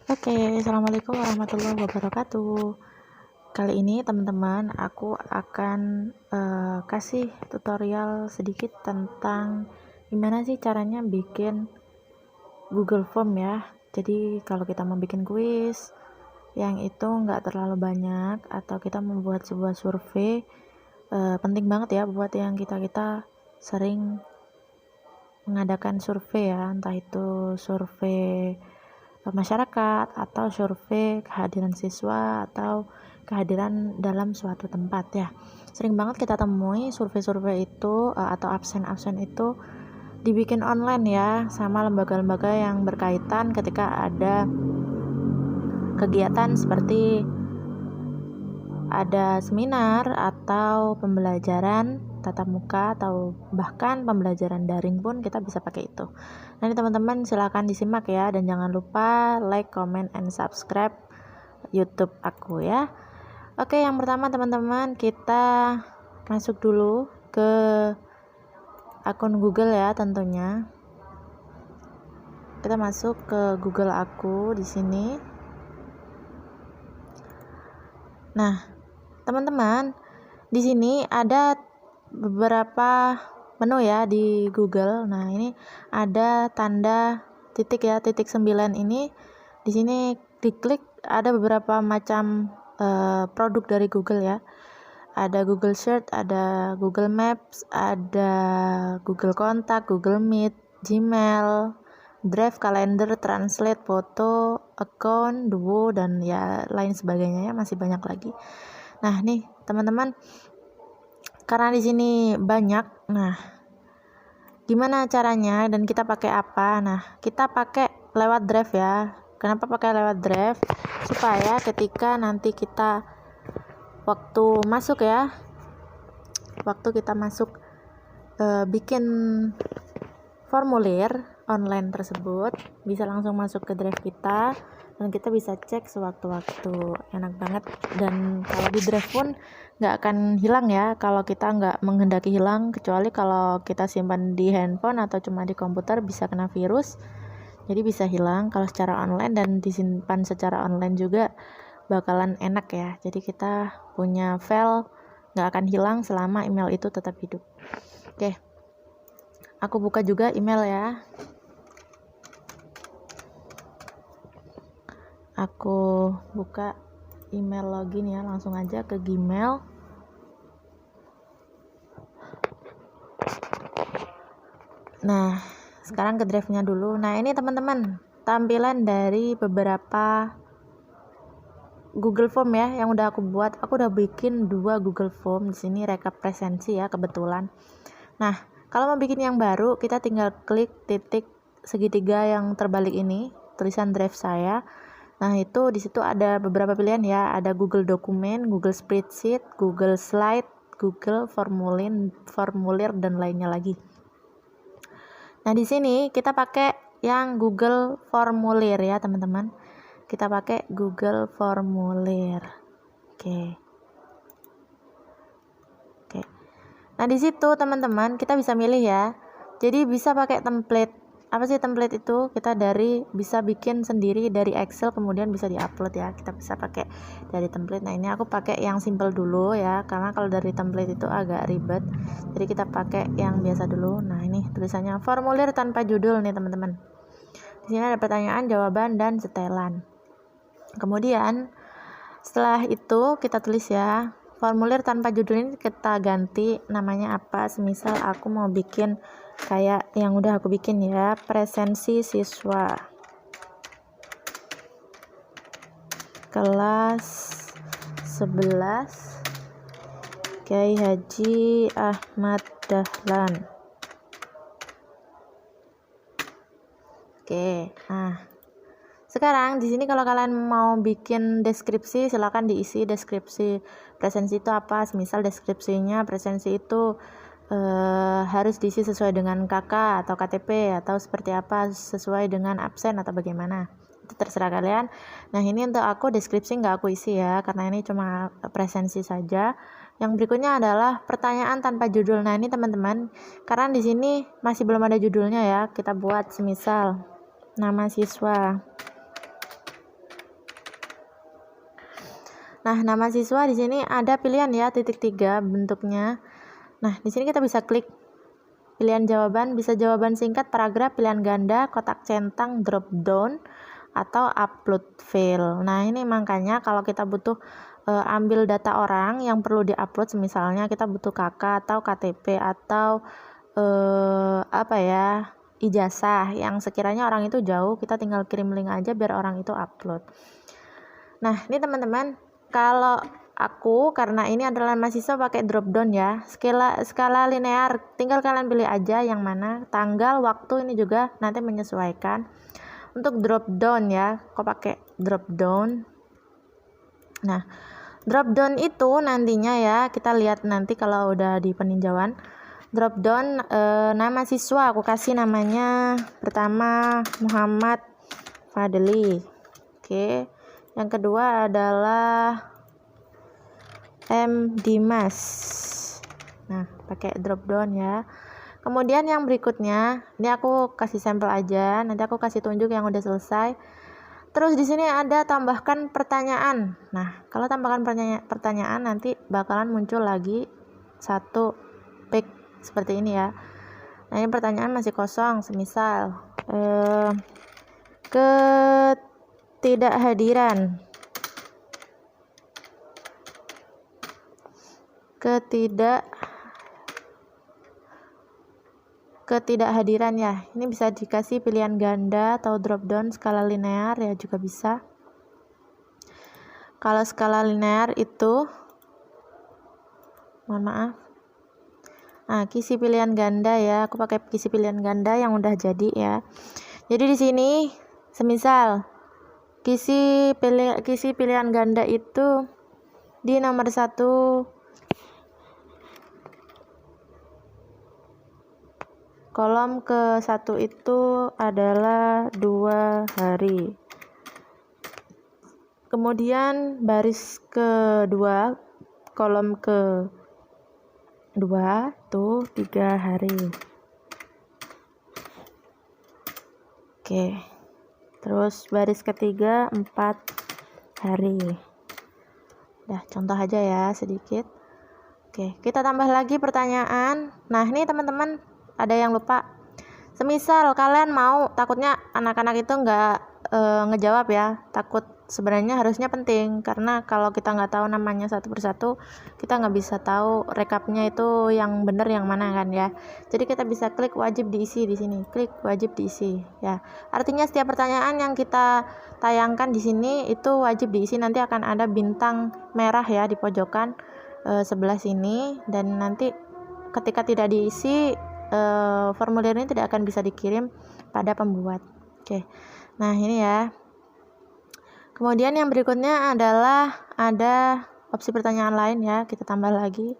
Oke, assalamualaikum warahmatullahi wabarakatuh. Kali ini teman-teman, aku akan kasih tutorial sedikit tentang gimana sih caranya bikin Google Form ya. Jadi kalau kita mau bikin kuis yang itu nggak terlalu banyak, atau kita membuat sebuah survei, penting banget ya buat yang kita sering mengadakan survei ya, entah itu survei masyarakat atau survei kehadiran siswa atau kehadiran dalam suatu tempat ya. Sering banget kita temui survei-survei itu atau absen-absen itu dibikin online ya, sama lembaga-lembaga yang berkaitan ketika ada kegiatan seperti ada seminar atau pembelajaran tatap muka atau bahkan pembelajaran daring pun kita bisa pakai itu. Nanti teman-teman silakan disimak ya, dan jangan lupa like, comment, and subscribe YouTube aku ya. Oke, yang pertama teman-teman, kita masuk dulu ke akun Google ya tentunya. Kita masuk ke Google aku di sini. Nah, teman-teman, di sini ada beberapa menu ya di Google. Nah, ini ada tanda titik ya, titik 9 ini. Di sini diklik, ada beberapa macam produk dari Google ya. Ada Google Search, ada Google Maps, ada Google Kontak, Google Meet, Gmail, Drive, Kalender, Translate, Foto, Account, Duo, dan ya lain sebagainya ya, masih banyak lagi. Nah, nih teman-teman, karena di sini banyak, nah gimana caranya dan kita pakai apa? Nah, kita pakai lewat Drive ya. Kenapa pakai lewat Drive? Supaya ketika nanti kita waktu kita masuk bikin formulir online tersebut, bisa langsung masuk ke Drive kita dan kita bisa cek sewaktu-waktu. Enak banget, dan kalau di Drive pun nggak akan hilang ya kalau kita nggak menghendaki hilang, kecuali kalau kita simpan di handphone atau cuma di komputer bisa kena virus, jadi bisa hilang. Kalau secara online dan disimpan secara online juga bakalan enak ya, jadi kita punya file nggak akan hilang selama email itu tetap hidup. Oke, aku buka juga email ya. Aku buka email login ya, langsung aja ke Gmail. Nah, sekarang ke Drive-nya dulu. Nah, ini teman-teman, tampilan dari beberapa Google Form ya yang udah aku buat. Aku udah bikin 2 Google Form di sini, rekap presensi ya kebetulan. Nah, kalau mau bikin yang baru, kita tinggal klik titik segitiga yang terbalik ini, tulisan Drive saya. Nah, itu di situ ada beberapa pilihan ya, ada Google Dokumen, Google Spreadsheet, Google Slide, Google Formulir dan lainnya lagi. Nah, di sini kita pakai yang Google Formulir ya, teman-teman. Kita pakai Google Formulir. Oke. Nah, di situ teman-teman kita bisa milih ya. Jadi bisa pakai template. Apa sih template itu? Kita bisa bikin sendiri dari Excel, kemudian bisa diupload ya. Kita bisa pakai dari template. Nah, ini aku pakai yang simple dulu ya, karena kalau dari template itu agak ribet. Jadi kita pakai yang biasa dulu. Nah, ini tulisannya formulir tanpa judul nih, teman-teman. Di sini ada pertanyaan, jawaban, dan setelan. Kemudian setelah itu kita tulis ya, formulir tanpa judul ini kita ganti namanya apa. Semisal aku mau bikin kayak yang udah aku bikin ya, presensi siswa kelas 11 Kiai Haji Ahmad Dahlan. Oke, nah sekarang di sini kalau kalian mau bikin deskripsi, silakan diisi deskripsi presensi itu apa. Misal deskripsinya presensi itu harus diisi sesuai dengan KK atau KTP atau seperti apa, sesuai dengan absen atau bagaimana. Itu terserah kalian. Nah, ini untuk aku deskripsi nggak aku isi ya, karena ini cuma presensi saja. Yang berikutnya adalah pertanyaan tanpa judul. Nah, ini teman-teman, karena di sini masih belum ada judulnya ya, kita buat semisal nama siswa. Nah, nama siswa di sini ada pilihan ya, titik 3 bentuknya. Nah, di sini kita bisa klik pilihan jawaban, bisa jawaban singkat, paragraf, pilihan ganda, kotak centang, drop down, atau upload file. Nah, ini makanya kalau kita butuh ambil data orang yang perlu diupload, misalnya kita butuh KK atau KTP atau ijazah yang sekiranya orang itu jauh, kita tinggal kirim link aja biar orang itu upload. Nah, ini teman-teman, kalau aku karena ini adalah mahasiswa pakai drop down ya, skala linear, tinggal kalian pilih aja yang mana, tanggal, waktu ini juga nanti menyesuaikan. Untuk drop down ya, kok pakai drop down. Nah, drop down itu nantinya ya, kita lihat nanti kalau udah di peninjauan. Drop down nama siswa aku kasih namanya pertama Muhammad Fadli. Oke. Yang kedua adalah M Dimas. Nah, pakai drop down ya. Kemudian yang berikutnya, ini aku kasih sampel aja, nanti aku kasih tunjuk yang udah selesai. Terus di sini ada tambahkan pertanyaan. Nah, kalau tambahkan pertanyaan nanti bakalan muncul lagi satu pick seperti ini ya. Nah, ini pertanyaan masih kosong, semisal ketidakhadiran ya, ini bisa dikasih pilihan ganda atau drop down, skala linear ya juga bisa. Kalau skala linear itu nah, kisi pilihan ganda ya, aku pakai kisi pilihan ganda yang udah jadi ya. Jadi di sini semisal kisi pilihan ganda itu di nomor 1 kolom ke-1 itu adalah 2 hari. Kemudian baris kedua kolom ke-2 tuh 3 hari. Oke. Terus baris ketiga 4 hari. Udah, contoh aja ya sedikit. Oke, kita tambah lagi pertanyaan. Nah, ini teman-teman ada yang lupa. Semisal kalian mau, takutnya anak-anak itu nggak ngejawab ya, takut, sebenarnya harusnya penting karena kalau kita nggak tahu namanya satu persatu, kita nggak bisa tahu rekapnya itu yang benar yang mana kan ya. Jadi kita bisa klik wajib diisi di sini, klik wajib diisi ya. Artinya setiap pertanyaan yang kita tayangkan di sini itu wajib diisi, nanti akan ada bintang merah ya di pojokan sebelah sini, dan nanti ketika tidak diisi formulir ini tidak akan bisa dikirim pada pembuat. Oke. Nah, ini ya. Kemudian yang berikutnya adalah ada opsi pertanyaan lain ya, kita tambah lagi.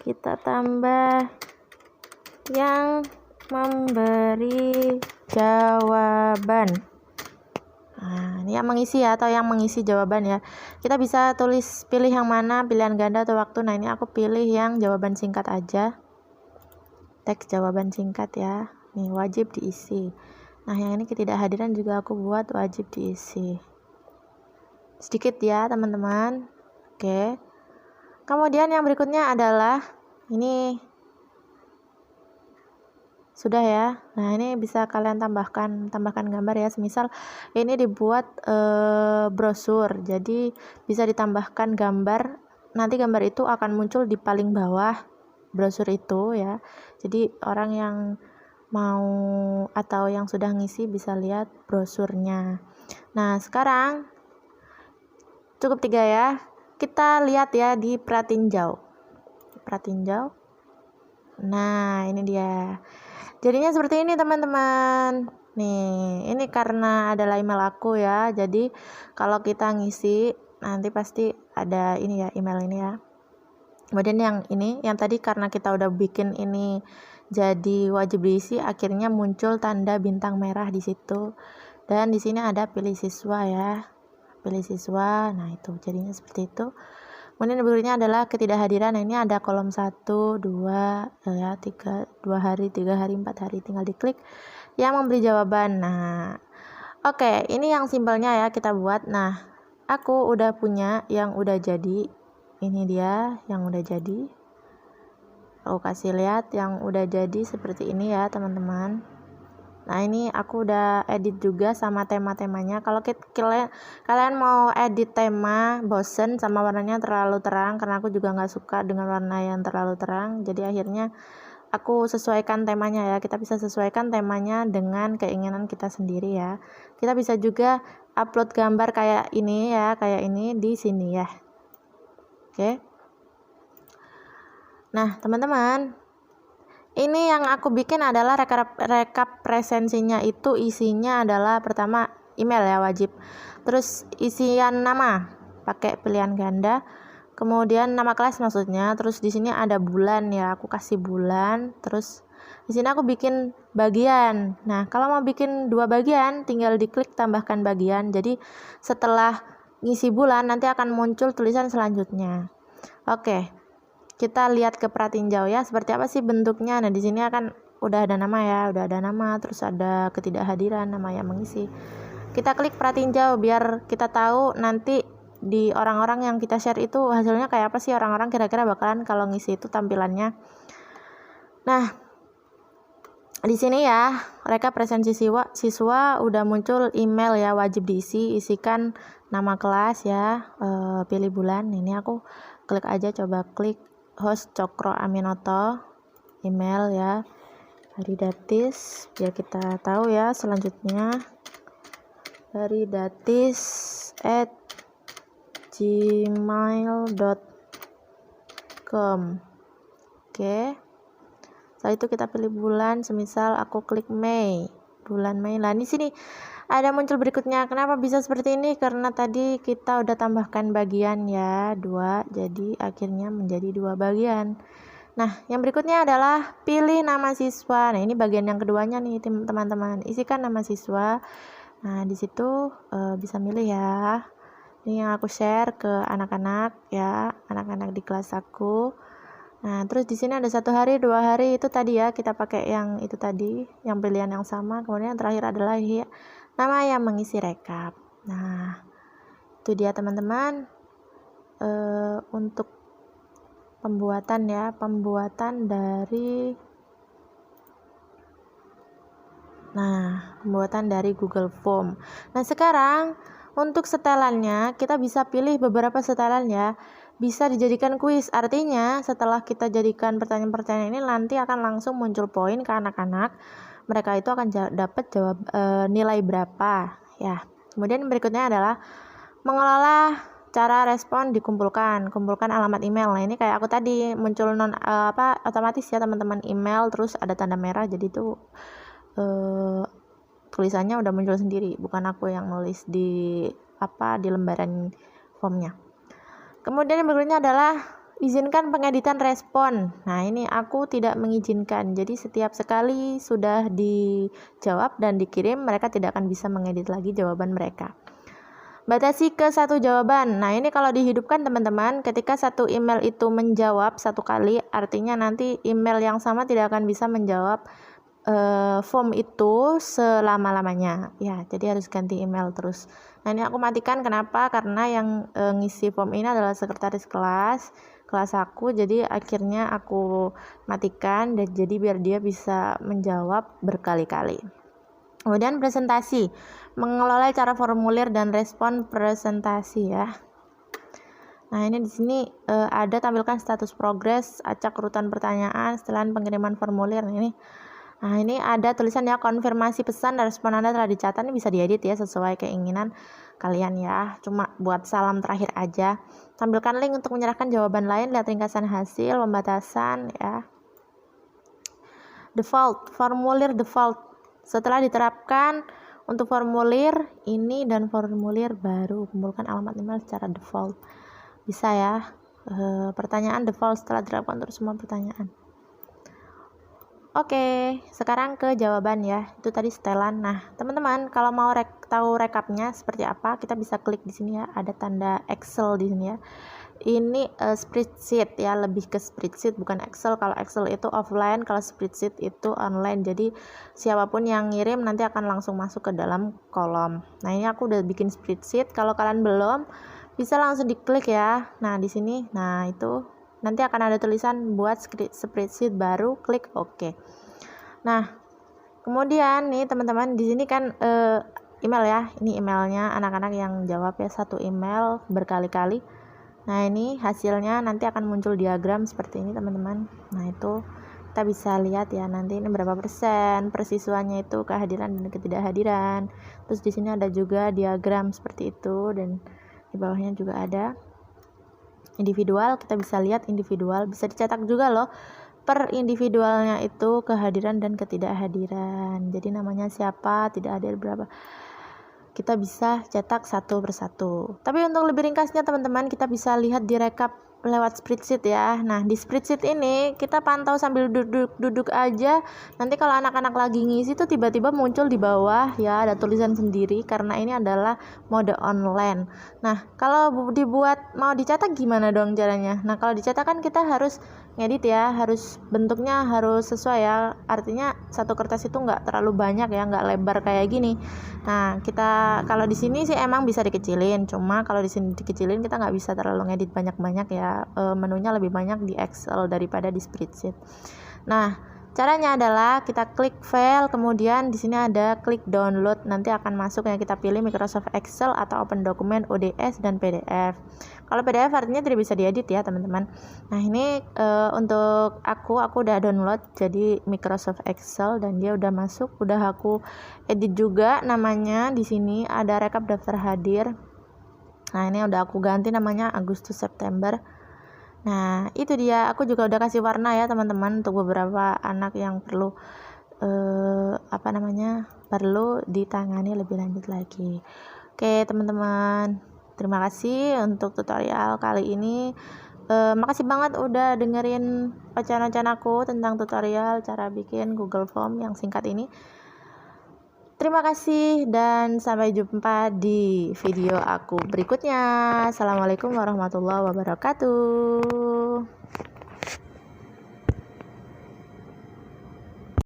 Kita tambah yang memberi jawaban. Nah, ini yang mengisi ya, atau yang mengisi jawaban ya. Kita bisa pilih yang mana, pilihan ganda atau waktu. Nah, ini aku pilih yang jawaban singkat aja. Teks jawaban singkat ya. Nih, wajib diisi. Nah, yang ini ketidakhadiran juga aku buat wajib diisi. Sedikit ya, teman-teman. Oke. Kemudian yang berikutnya adalah ini sudah ya. Nah, ini bisa kalian tambahkan gambar ya. Semisal ini dibuat brosur, jadi bisa ditambahkan gambar. Nanti gambar itu akan muncul di paling bawah brosur itu ya. Jadi orang yang mau atau yang sudah ngisi bisa lihat brosurnya. Nah, sekarang cukup 3 ya. Kita lihat ya di pratinjau. Nah, ini dia. Jadinya seperti ini teman-teman. Nih, ini karena adalah email aku ya. Jadi kalau kita ngisi nanti pasti ada ini ya, email ini ya. Kemudian yang ini, yang tadi karena kita udah bikin ini jadi wajib diisi, akhirnya muncul tanda bintang merah di situ. Dan di sini ada pilih siswa ya. Pilih siswa. Nah, itu jadinya seperti itu. Kemudian berikutnya adalah ketidakhadiran. Nah, ini ada kolom 1, 2, 3, 2 hari, 3 hari, 4 hari. Tinggal diklik yang memberi jawaban. Nah, Oke, ini yang simpelnya ya kita buat. Nah, aku udah punya yang udah jadi. Ini dia yang udah jadi. Aku kasih lihat yang udah jadi seperti ini ya teman-teman. Nah, ini aku udah edit juga sama tema-temanya. Kalau kalian mau edit tema, bosen sama warnanya terlalu terang, karena aku juga nggak suka dengan warna yang terlalu terang. Jadi akhirnya aku sesuaikan temanya ya. Kita bisa sesuaikan temanya dengan keinginan kita sendiri ya. Kita bisa juga upload gambar kayak ini ya, kayak ini di sini ya. Oke. Nah, teman-teman, ini yang aku bikin adalah rekap presensinya. Itu isinya adalah pertama email ya, wajib. Terus isian nama pakai pilihan ganda. Kemudian nama kelas maksudnya. Terus di sini ada bulan ya, aku kasih bulan. Terus di sini aku bikin bagian. Nah, kalau mau bikin 2 bagian, tinggal diklik tambahkan bagian. Jadi setelah ngisi bulan nanti akan muncul tulisan selanjutnya. Oke. Kita lihat ke pratinjau ya, seperti apa sih bentuknya. Nah, di sini akan udah ada nama ya, terus ada ketidakhadiran, nama yang mengisi. Kita klik pratinjau biar kita tahu nanti di orang-orang yang kita share itu hasilnya kayak apa sih, orang-orang kira-kira bakalan kalau ngisi itu tampilannya. Nah, di sini ya, rekap presensi siswa udah muncul email ya, wajib diisi, isikan nama kelas ya, pilih bulan. Ini aku klik aja, coba klik host Cokro Aminoto, email ya, Haridatis, biar kita tahu ya selanjutnya, haridatis@gmail.com. Oke. Setelah itu kita pilih bulan, semisal aku klik Mei, bulan Mei. Nah, di sini ada muncul berikutnya. Kenapa bisa seperti ini? Karena tadi kita udah tambahkan bagian ya, 2, jadi akhirnya menjadi 2 bagian. Nah, yang berikutnya adalah pilih nama siswa. Nah, ini bagian yang keduanya nih teman-teman. Isikan nama siswa. Nah, di situ bisa milih ya. Ini yang aku share ke anak-anak ya, anak-anak di kelas aku. Nah, terus di sini ada 1 hari, 2 hari, itu tadi ya, kita pakai yang itu tadi, yang pilihan yang sama. Kemudian yang terakhir adalah ya, nama yang mengisi rekap. Nah, itu dia teman-teman, untuk pembuatan ya, pembuatan dari Google Form. Nah, sekarang untuk setelannya kita bisa pilih beberapa setelan ya. Bisa dijadikan kuis, artinya setelah kita jadikan pertanyaan-pertanyaan ini nanti akan langsung muncul poin ke anak-anak. Mereka itu akan dapat nilai berapa ya. Kemudian berikutnya adalah mengelola cara respon kumpulkan alamat email. Nah, ini kayak aku tadi muncul otomatis ya teman-teman, email terus ada tanda merah, jadi itu tulisannya udah muncul sendiri, bukan aku yang nulis di lembaran formnya. Kemudian berikutnya adalah izinkan pengeditan respon. Nah, ini aku tidak mengizinkan. Jadi setiap sekali sudah dijawab dan dikirim, mereka tidak akan bisa mengedit lagi jawaban mereka. Batasi ke 1 jawaban. Nah, ini kalau dihidupkan teman-teman, ketika 1 email itu menjawab 1 kali, artinya nanti email yang sama tidak akan bisa menjawab form itu selama-lamanya ya, jadi harus ganti email terus. Nah, ini aku matikan, kenapa? Karena yang ngisi form ini adalah sekretaris kelas aku, jadi akhirnya aku matikan, dan jadi biar dia bisa menjawab berkali-kali. Kemudian presentasi, mengelola cara formulir dan respon presentasi ya. Nah, ini di sini ada tampilkan status progres, acak urutan pertanyaan, setelan pengiriman formulir. Nah, ini ada tulisan ya, konfirmasi pesan dan respon Anda telah dicatat. Ini bisa diedit ya sesuai keinginan kalian ya. Cuma buat salam terakhir aja. Tampilkan link untuk menyerahkan jawaban lain, lihat ringkasan hasil, pembatasan ya. Default, formulir default. Setelah diterapkan untuk formulir ini dan formulir baru, kumpulkan alamat email secara default. Bisa ya. Pertanyaan default setelah diterapkan untuk semua pertanyaan. Oke, sekarang ke jawaban ya. Itu tadi setelan. Nah, teman-teman, kalau mau tahu rekapnya seperti apa, kita bisa klik di sini ya. Ada tanda Excel di sini ya. ini spreadsheet ya, lebih ke spreadsheet bukan Excel. Kalau Excel itu offline, kalau spreadsheet itu online. Jadi siapapun yang ngirim nanti akan langsung masuk ke dalam kolom. Nah, ini aku udah bikin spreadsheet. Kalau kalian belum, bisa langsung diklik ya. Nah, di sini. Nah, itu nanti akan ada tulisan buat spreadsheet baru, klik OK. Nah, kemudian nih teman-teman, di sini kan email ya. Ini emailnya anak-anak yang jawab ya, satu email berkali-kali. Nah, ini hasilnya nanti akan muncul diagram seperti ini teman-teman. Nah, itu kita bisa lihat ya nanti ini berapa persen persiswanya itu kehadiran dan ketidakhadiran. Terus di sini ada juga diagram seperti itu, dan di bawahnya juga ada individual. Kita bisa lihat individual, bisa dicetak juga loh per individualnya itu kehadiran dan ketidakhadiran. Jadi namanya siapa, tidak hadir berapa, kita bisa cetak satu persatu. Tapi untuk lebih ringkasnya teman-teman, kita bisa lihat di rekap lewat spreadsheet ya. Nah, di spreadsheet ini kita pantau sambil duduk aja. Nanti kalau anak-anak lagi ngisi tuh tiba-tiba muncul di bawah ya, ada tulisan sendiri karena ini adalah mode online. Nah, kalau dibuat mau dicetak gimana dong caranya? Nah, kalau dicetak kan kita harus ngedit ya, harus bentuknya harus sesuai ya. Artinya satu kertas itu nggak terlalu banyak ya, nggak lebar kayak gini. Nah, kita kalau di sini sih emang bisa dikecilin, cuma kalau di sini dikecilin kita nggak bisa terlalu ngedit banyak-banyak ya. Menunya lebih banyak di Excel daripada di spreadsheet. Nah, caranya adalah kita klik file, kemudian di sini ada klik download. Nanti akan masuk yang kita pilih Microsoft Excel atau Open Document, ODS dan PDF. Kalau PDF artinya tidak bisa diedit ya teman-teman. Nah, ini untuk aku udah download jadi Microsoft Excel dan dia udah masuk, udah aku edit juga namanya. Di sini ada rekap daftar hadir. Nah, ini udah aku ganti namanya Agustus September. Nah, itu dia, aku juga udah kasih warna ya teman-teman untuk beberapa anak yang perlu perlu ditangani lebih lanjut lagi. Oke teman-teman, terima kasih untuk tutorial kali ini. Makasih banget udah dengerin ocehan-ocehan aku tentang tutorial cara bikin Google Form yang singkat ini. Terima kasih dan sampai jumpa di video aku berikutnya. Assalamualaikum warahmatullahi wabarakatuh.